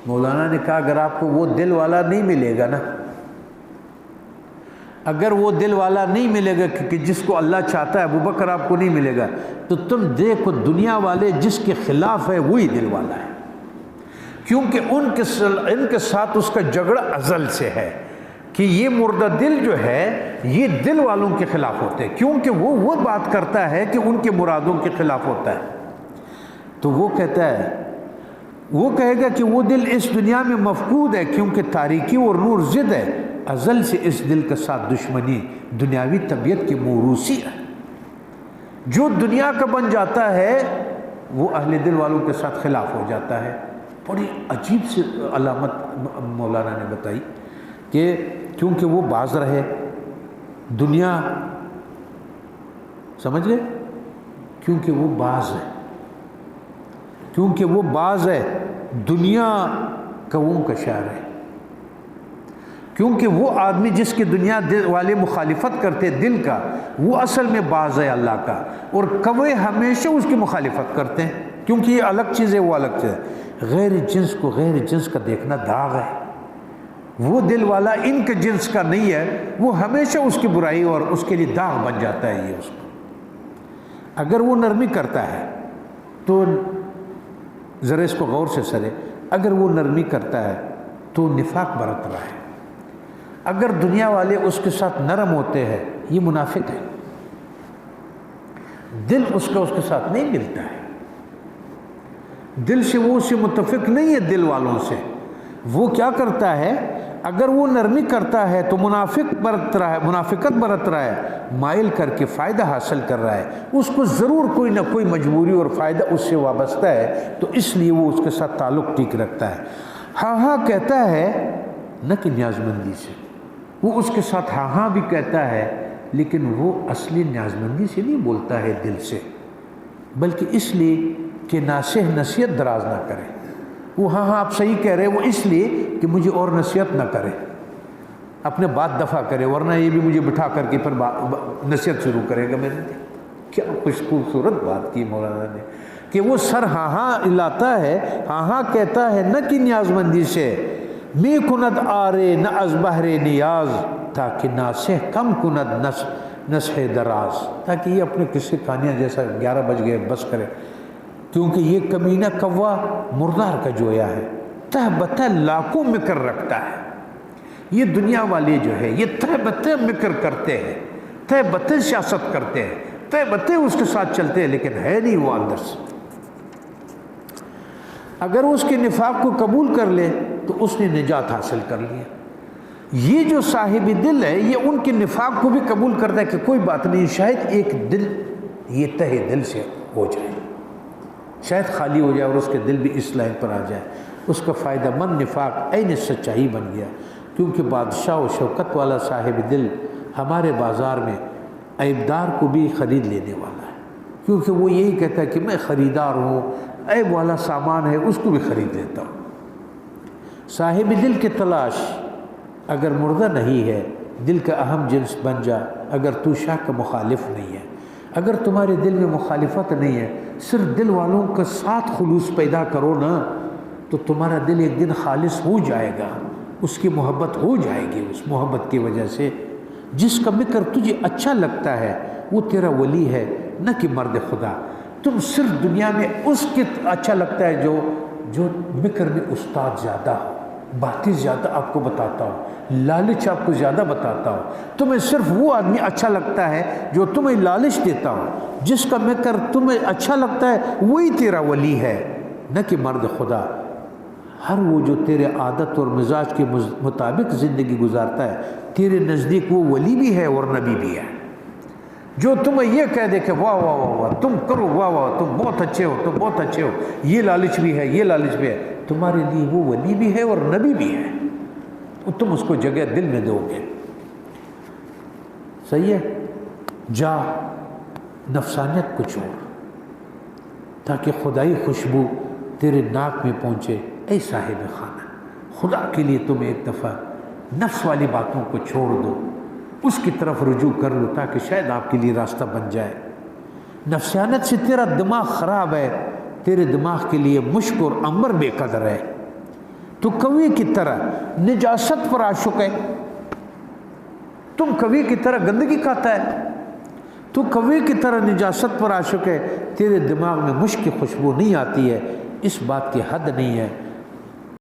مولانا نے کہا اگر آپ کو وہ دل والا نہیں ملے گا نا، اگر وہ دل والا نہیں ملے گا کہ جس کو اللہ چاہتا ہے، ابوبکر آپ کو نہیں ملے گا، تو تم دیکھو دنیا والے جس کے خلاف ہے وہی دل والا ہے، کیونکہ ان کے ساتھ اس کا جھگڑا ازل سے ہے کہ یہ مردہ دل جو ہے یہ دل والوں کے خلاف ہوتے ہیں، کیونکہ وہ بات کرتا ہے کہ ان کے مرادوں کے خلاف ہوتا ہے۔ تو وہ کہتا ہے، وہ کہے گا کہ وہ دل اس دنیا میں مفقود ہے کیونکہ تاریکی اور نور ضد ہے، ازل سے اس دل کے ساتھ دشمنی دنیاوی طبیعت کی موروثی ہے۔ جو دنیا کا بن جاتا ہے وہ اہل دل والوں کے ساتھ خلاف ہو جاتا ہے۔ بڑی عجیب سی علامت مولانا نے بتائی کہ کیونکہ وہ باز رہے دنیا، سمجھ گئے، کیونکہ وہ باز ہے، کیونکہ وہ باز ہے دنیا کووں کا شاعر ہے، کیونکہ وہ آدمی جس کی دنیا والے مخالفت کرتے دل کا، وہ اصل میں باز ہے اللہ کا، اور کوے ہمیشہ اس کی مخالفت کرتے ہیں، کیونکہ یہ الگ چیز ہے وہ الگ چیز ہے۔ غیر جنس کو غیر جنس کا دیکھنا داغ ہے، وہ دل والا ان کے جنس کا نہیں ہے، وہ ہمیشہ اس کی برائی اور اس کے لیے داغ بن جاتا ہے یہ اس کو۔ اگر وہ نرمی کرتا ہے تو ذرا اس کو غور سے سرے، اگر وہ نرمی کرتا ہے تو نفاق برت رہا ہے، اگر دنیا والے اس کے ساتھ نرم ہوتے ہیں یہ منافق ہے، دل اس کا اس کے ساتھ نہیں ملتا ہے، دل سے وہ اسے متفق نہیں ہے دل والوں سے۔ وہ کیا کرتا ہے، اگر وہ نرمی کرتا ہے تو منافقت برت رہا ہے، مائل کر کے فائدہ حاصل کر رہا ہے، اس کو ضرور کوئی نہ کوئی مجبوری اور فائدہ اس سے وابستہ ہے، تو اس لیے وہ اس کے ساتھ تعلق ٹھیک رکھتا ہے۔ ہاں ہاں کہتا ہے نہ کہ نیاز مندی سے، وہ اس کے ساتھ ہاں ہاں بھی کہتا ہے لیکن وہ اصلی نیاز مندی سے نہیں بولتا ہے دل سے، بلکہ اس لیے کہ ناصح نصیحت دراز نہ کرے۔ وہ ہاں ہاں آپ صحیح کہہ رہے، وہ اس لیے کہ مجھے اور نصیحت نہ کرے، اپنے بات دفع کرے، ورنہ یہ بھی مجھے بٹھا کر کے پھر نصیحت شروع کرے گا میرے۔ کیا خوش خوبصورت بات کی مولانا نے کہ وہ سر ہاں ہاں لاتا ہے، ہاں ہاں کہتا ہے نہ کہ نیاز مندی سے، می کند آرے نہ از بہر نیاز، تاکہ ناصح کم کند نصح دراز، تاکہ یہ اپنے قصے کہانیاں جیسا 11 بج گئے بس کرے، کیونکہ یہ کمینہ کوا مردار کا جویا ہے، تہ بتہ لاکھوں مکر رکھتا ہے۔ یہ دنیا والے جو ہے یہ تہ بتہ مکر کرتے ہیں، تہ بتہ سیاست کرتے ہیں، تہ بتہ اس کے ساتھ چلتے ہیں، لیکن ہے نہیں وہ اندر سے۔ اگر اس کے نفاق کو قبول کر لے تو اس نے نجات حاصل کر لیا۔ یہ جو صاحب دل ہے یہ ان کے نفاق کو بھی قبول کرتا ہے کہ کوئی بات نہیں، شاید ایک دل یہ تہ دل سے ہو جائے، شاید خالی ہو جائے اور اس کے دل بھی اس لائن پر آ جائے، اس کا فائدہ مند نفاق عین سچائی بن گیا۔ کیونکہ بادشاہ و شوکت والا صاحب دل ہمارے بازار میں عیبدار کو بھی خرید لینے والا ہے، کیونکہ وہ یہی کہتا ہے کہ میں خریدار ہوں، عیب والا سامان ہے اس کو بھی خرید لیتا ہوں۔ صاحب دل کی تلاش اگر مردہ نہیں ہے، دل کا اہم جنس بن جا، اگر تو شاہ کا مخالف نہیں ہے، اگر تمہارے دل میں مخالفت نہیں ہے، صرف دل والوں کا ساتھ خلوص پیدا کرو نا، تو تمہارا دل ایک دن خالص ہو جائے گا، اس کی محبت ہو جائے گی۔ اس محبت کی وجہ سے جس کا مکر تجھے اچھا لگتا ہے وہ تیرا ولی ہے، نہ کہ مرد خدا۔ تم صرف دنیا میں اس کے اچھا لگتا ہے جو مکر میں استاد زیادہ ہو، باتیں زیادہ آپ کو بتاتا ہو، لالچ آپ کو زیادہ بتاتا ہو۔ تمہیں صرف وہ آدمی اچھا لگتا ہے جو تمہیں لالچ دیتا ہو، جس کا مکر تمہیں اچھا لگتا ہے وہی تیرا ولی ہے، نہ کہ مرد خدا۔ ہر وہ جو تیرے عادت اور مزاج کے مطابق زندگی گزارتا ہے تیرے نزدیک وہ ولی بھی ہے اور نبی بھی ہے۔ جو تمہیں یہ کہہ دے کہ واہ واہ واہ واہ تم کرو، واہ واہ تم بہت اچھے ہو، تم بہت اچھے ہو، یہ لالچ بھی ہے، یہ لالچ بھی ہے، تمہارے لیے وہ ولی بھی ہے اور نبی بھی ہے، تو تم اس کو جگہ دل میں دو گے۔ صحیح ہے؟ جا نفسانیت کو چھوڑ تاکہ خدائی خوشبو تیرے ناک میں پہنچے۔ اے صاحب خانہ، خدا کے لیے تم ایک دفعہ نفس والی باتوں کو چھوڑ دو، اس کی طرف رجوع کر لو تاکہ شاید آپ کے لیے راستہ بن جائے۔ نفسانیت سے تیرا دماغ خراب ہے، تیرے دماغ کے لیے مشک اور عنبر بے قدر ہے۔ تو کوے کی طرح نجاست پر عاشق ہے، تم کوے کی طرح گندگی کھاتا ہے، تو کوے کی طرح نجاست پر عاشق ہے، تیرے دماغ میں مشک کی خوشبو نہیں آتی ہے، اس بات کی حد نہیں ہے